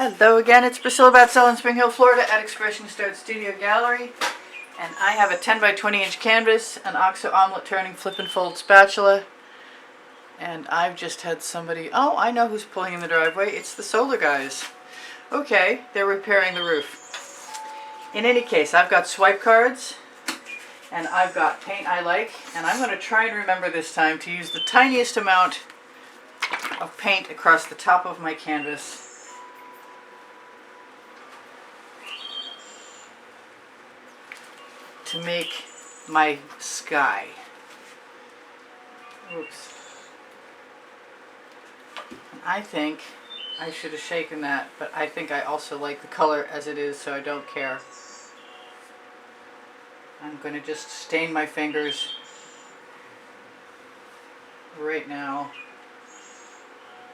Hello again, it's Priscilla Batzell in Spring Hill, Florida at Expressionist Art Studio Gallery. And I have a 10 by 20 inch canvas, an OXO omelet turning flip and fold spatula. And I've just had somebody, oh, I know who's pulling in the driveway, it's the solar guys. Okay, they're repairing the roof. In any case, I've got swipe cards, and I've got paint I like, and I'm going to try and remember this time to use the tiniest amount of paint across the top of my canvas. To make my sky. Oops. I think I should have shaken that, but I think I also like the color as it is, so I don't care. I'm going to just stain my fingers right now.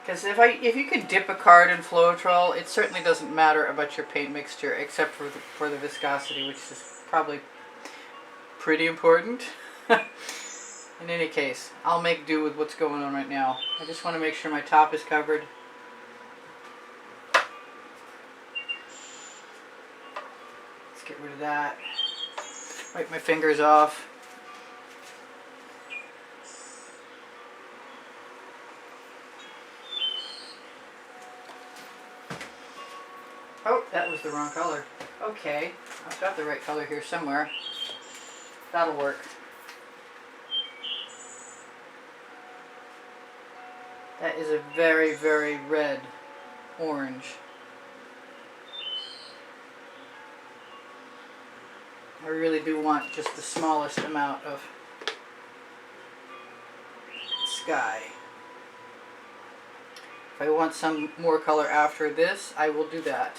Because if you can dip a card in Floetrol, it certainly doesn't matter about your paint mixture, except for the viscosity, which is probably pretty important. In any case, I'll make do with what's going on right now. I just want to make sure my top is covered. Let's get rid of that. Wipe my fingers off. Oh, that was the wrong color. Okay, I've got the right color here somewhere. That'll work. That is a very, very red orange. I really do want just the smallest amount of sky. If I want some more color after this, I will do that.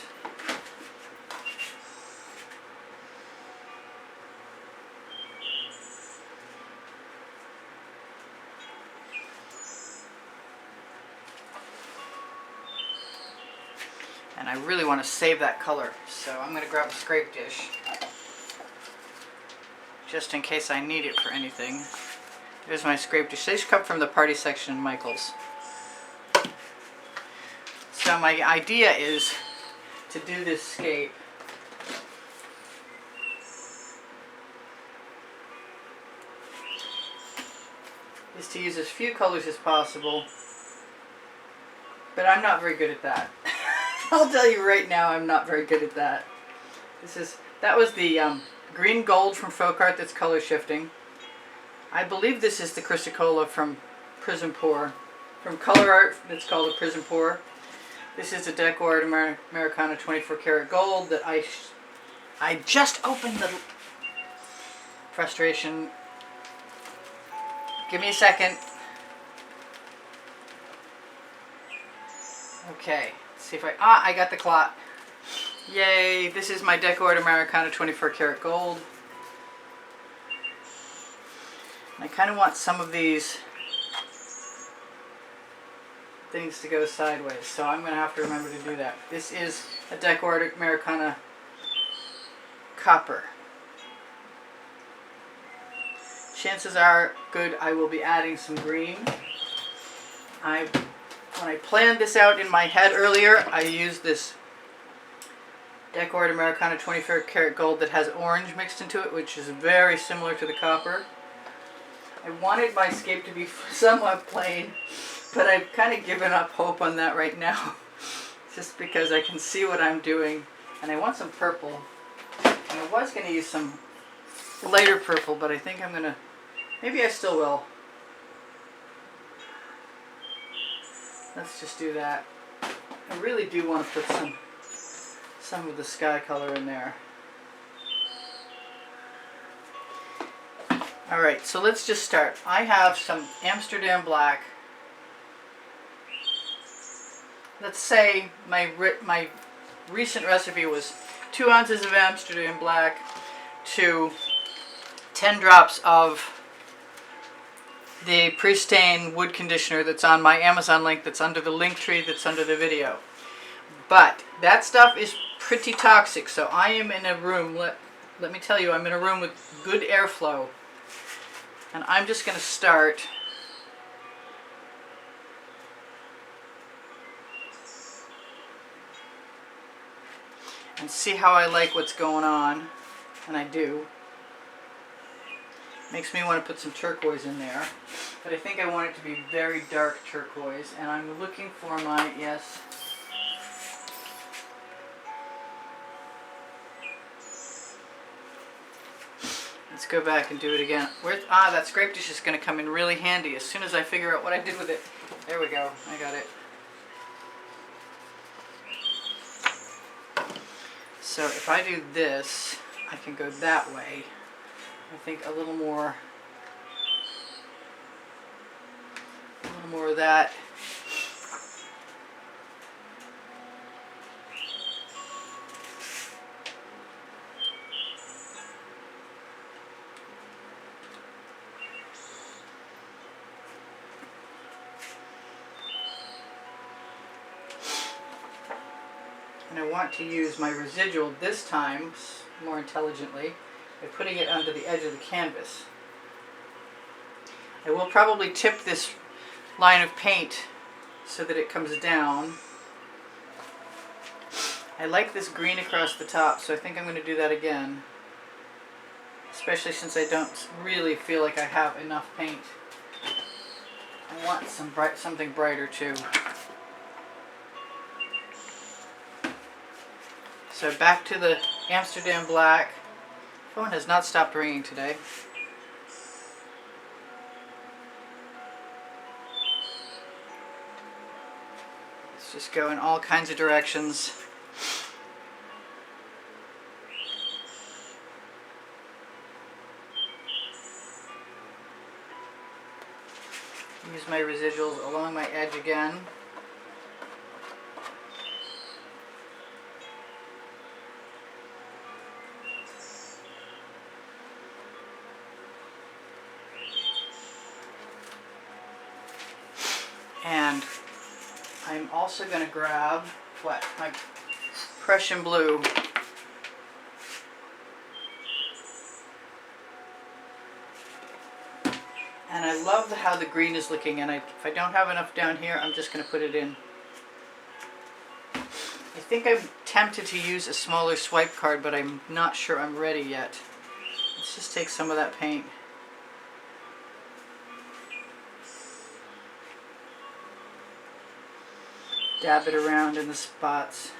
And I really want to save that color, so I'm going to grab a scrape dish just in case I need it for anything. Here's my scrape dish. These come from the party section in Michael's. So my idea is to do this scape is to use as few colors as possible, but I'm not very good at that. I'll tell you right now, I'm not very good at that. That was the green gold from Folk Art that's color shifting. I believe this is the Chrysocolla from Prism Pour. From Color Art, that's called a Prism Pour. This is the Deco Art Americana 24 karat gold that I just opened the frustration. Give me a second. Okay. See if I got the clot. Yay, this is my Deco Art Americana 24 karat gold. And I kind of want some of these things to go sideways, so I'm going to have to remember to do that. This is a Deco Art Americana copper. Chances are good I will be adding some green. When I planned this out in my head earlier, I used this Deco Art Americana 24 karat gold that has orange mixed into it, which is very similar to the copper. I wanted my scape to be somewhat plain, but I've kind of given up hope on that right now, just because I can see what I'm doing, and I want some purple. And I was going to use some lighter purple, but I think I'm going to, maybe I still will. Let's just do that. I really do want to put some of the sky color in there. Alright, so let's just start. I have some Amsterdam black. Let's say my recent recipe was 2 ounces of Amsterdam black to 10 drops of the pre-stain wood conditioner that's on my Amazon link, that's under the link tree that's under the video. But that stuff is pretty toxic, so I am in a room, let me tell you, I'm in a room with good airflow. And I'm just going to start and see how I like what's going on, and I do. Makes me want to put some turquoise in there, but I think I want it to be very dark turquoise, and I'm looking for my, yes, let's go back and do it again. That scrape dish is going to come in really handy as soon as I figure out what I did with it. There we go, I got it. So if I do this, I can go that way. I think a little more of that. And I want to use my residual this time more intelligently by putting it under the edge of the canvas. I will probably tip this line of paint so that it comes down. I like this green across the top, so I think I'm going to do that again, especially since I don't really feel like I have enough paint. I want something brighter too. So back to the Amsterdam black. Phone has not stopped ringing today. Let's just go in all kinds of directions. Use my residuals along my edge again. And I'm also going to grab my Prussian blue. And I love how the green is looking, and if I don't have enough down here, I'm just going to put it in. I think I'm tempted to use a smaller swipe card, but I'm not sure I'm ready yet. Let's just take some of that paint. Dab it around in the spots.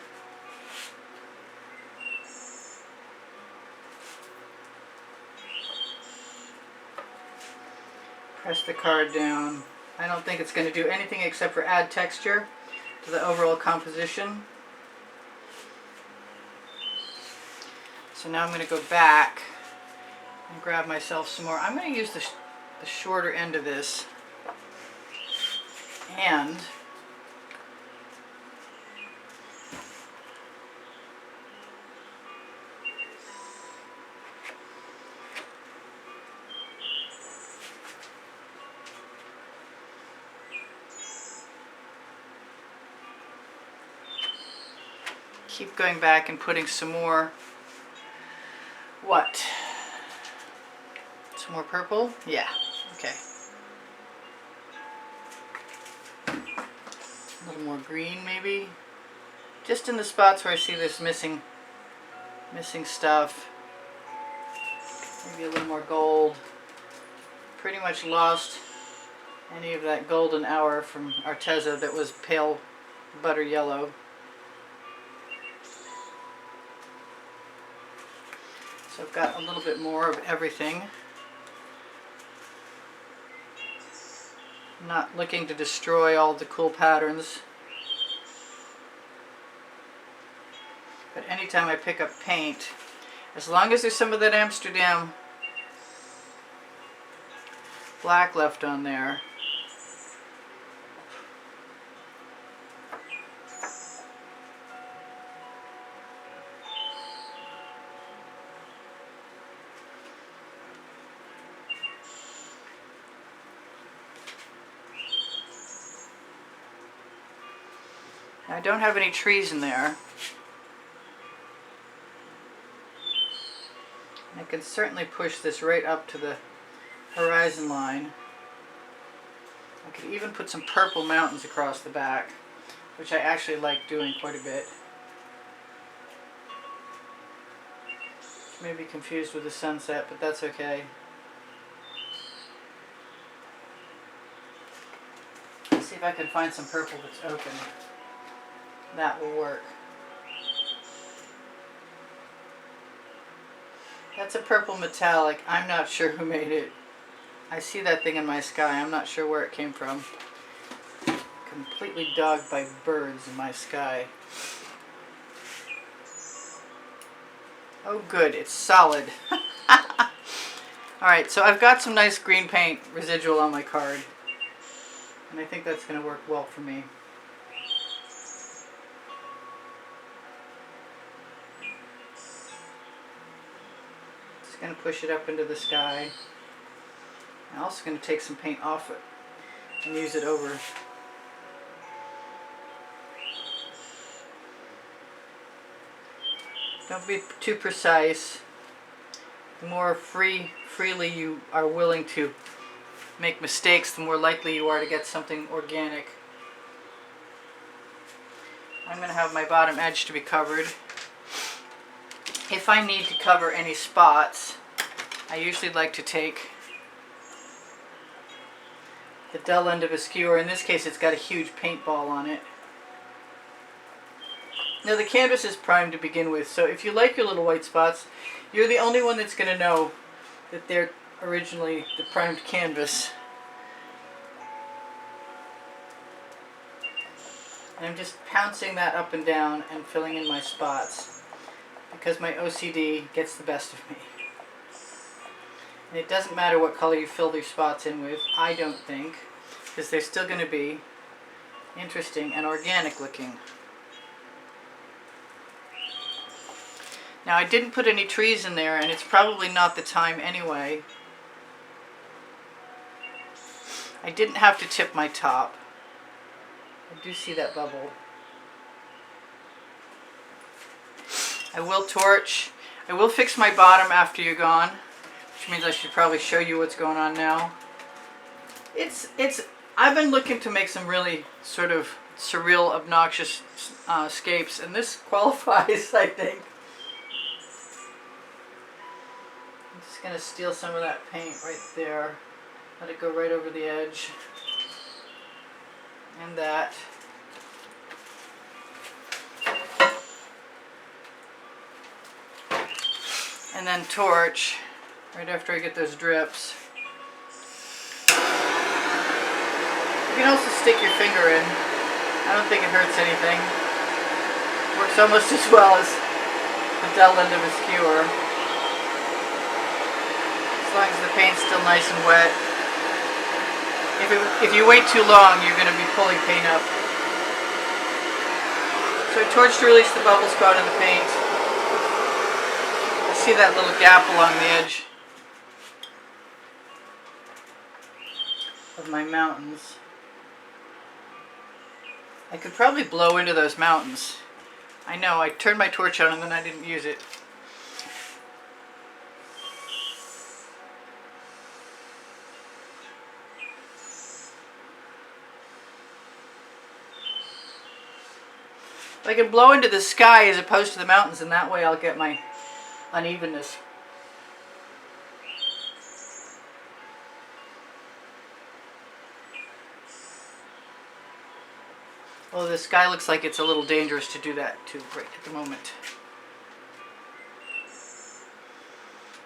Press the card down. I don't think it's going to do anything except for add texture to the overall composition. So now I'm going to go back and grab myself some more. I'm going to use the shorter end of this, and keep going back and putting some more, some more purple? Yeah, okay. A little more green maybe. Just in the spots where I see this missing stuff. Maybe a little more gold. Pretty much lost any of that golden hour from Arteza that was pale butter yellow. So I've got a little bit more of everything. Not looking to destroy all the cool patterns. But anytime I pick up paint, as long as there's some of that Amsterdam black left on there, I don't have any trees in there. I can certainly push this right up to the horizon line. I could even put some purple mountains across the back, which I actually like doing quite a bit. Maybe confused with the sunset, but that's okay. Let's see if I can find some purple that's open. That will work. That's a purple metallic. I'm not sure who made it. I see that thing in my sky. I'm not sure where it came from. Completely dogged by birds in my sky. Oh good, it's solid. Alright, so I've got some nice green paint residual on my card. And I think that's going to work well for me. Just going to push it up into the sky. I'm also going to take some paint off it and use it over. Don't be too precise. The more freely you are willing to make mistakes, the more likely you are to get something organic. I'm going to have my bottom edge to be covered. If I need to cover any spots, I usually like to take the dull end of a skewer. In this case, it's got a huge paintball on it. Now the canvas is primed to begin with, so if you like your little white spots, you're the only one that's going to know that they're originally the primed canvas. And I'm just pouncing that up and down and filling in my spots because my OCD gets the best of me. And it doesn't matter what color you fill your spots in with, I don't think, because they're still going to be interesting and organic looking. Now I didn't put any trees in there, and it's probably not the time anyway. I didn't have to tip my top. I do see that bubble. I will torch. I will fix my bottom after you're gone, which means I should probably show you what's going on now. I've been looking to make some really sort of surreal, obnoxious scapes, and this qualifies, I think. I'm just going to steal some of that paint right there. Let it go right over the edge. And that. And then torch right after I get those drips. You can also stick your finger in. I don't think it hurts anything. Works almost as well as the dull end of a skewer. As long as the paint's still nice and wet. If you wait too long, you're going to be pulling paint up. So I torch to release the bubble spot in the paint. I see that little gap along the edge of my mountains. I could probably blow into those mountains. I know, I turned my torch on and then I didn't use it. I can blow into the sky as opposed to the mountains, and that way I'll get my unevenness. Well, the sky looks like it's a little dangerous to do that too right at the moment.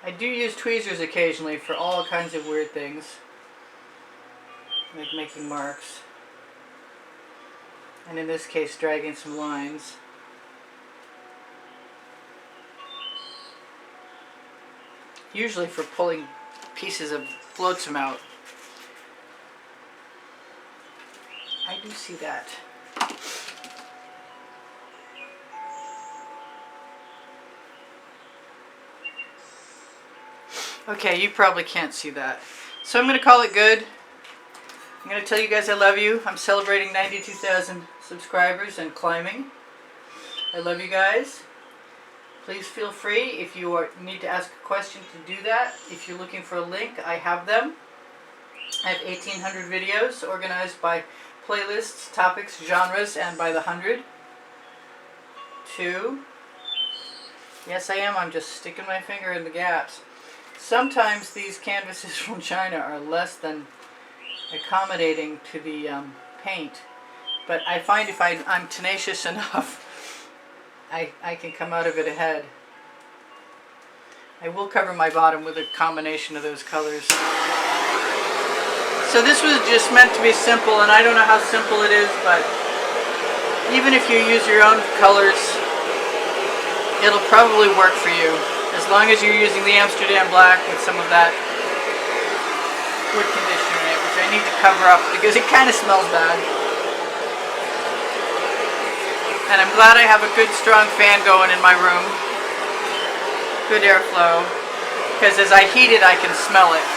I do use tweezers occasionally for all kinds of weird things, like making marks. And in this case, dragging some lines. Usually for pulling pieces of flotsam out. I do see that. Okay, you probably can't see that. So I'm going to call it good. I'm going to tell you guys I love you. I'm celebrating 92,000 subscribers and climbing. I love you guys. Please feel free if you need to ask a question to do that. If you're looking for a link, I have them. I have 1,800 videos organized by playlists, topics, genres, and by the 100. 2. Yes, I am. I'm just sticking my finger in the gaps. Sometimes these canvases from China are less than accommodating to the paint. But I find if I'm tenacious enough, I can come out of it ahead. I will cover my bottom with a combination of those colors. So this was just meant to be simple, and I don't know how simple it is, but even if you use your own colors, it'll probably work for you, as long as you're using the Amsterdam black with some of that wood conditioner in it, which I need to cover up because it kind of smells bad. And I'm glad I have a good strong fan going in my room. Good airflow, because as I heat it I can smell it.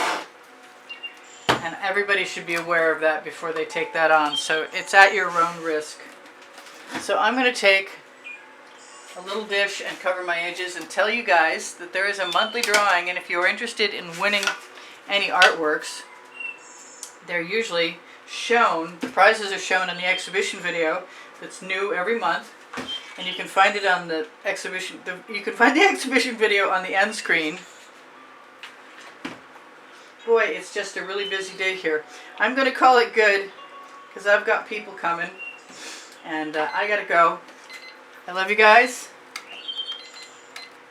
And everybody should be aware of that before they take that on. So it's at your own risk. So I'm going to take a little dish and cover my edges and tell you guys that there is a monthly drawing, and if you're interested in winning any artworks, they're usually shown, the prizes are shown in the exhibition video that's new every month, and you can find it on the exhibition, you can find the exhibition video on the end screen. Boy, it's just a really busy day here. I'm going to call it good because I've got people coming, and I gotta go. I love you guys.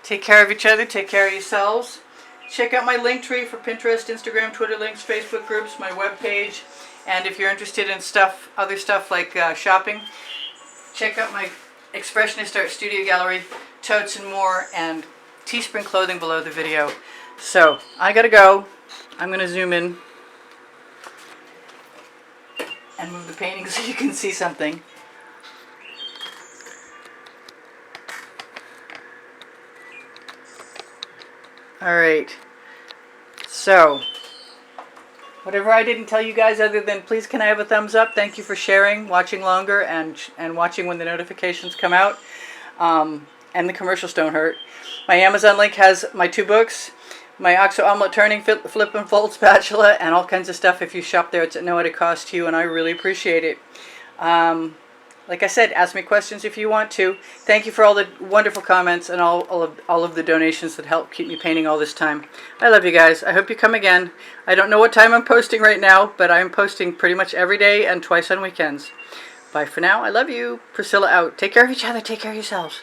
Take care of each other. Take care of yourselves. Check out my link tree for Pinterest, Instagram, Twitter links, Facebook groups, my webpage. And if you're interested in stuff, other stuff like shopping, check out my Expressionist Art Studio Gallery, totes and more, and Teespring clothing below the video. So, I gotta go. I'm gonna zoom in and move the painting so you can see something. Alright, so whatever I didn't tell you guys other than please can I have a thumbs up. Thank you for sharing, watching longer, and watching when the notifications come out. And the commercials don't hurt. My Amazon link has my 2 books, my OXO omelet turning flip and fold spatula, and all kinds of stuff. If you shop there, it's at no added cost to you, and I really appreciate it. Like I said, ask me questions if you want to. Thank you for all the wonderful comments and all of the donations that help keep me painting all this time. I love you guys. I hope you come again. I don't know what time I'm posting right now, but I'm posting pretty much every day and twice on weekends. Bye for now. I love you. Priscilla out. Take care of each other. Take care of yourselves.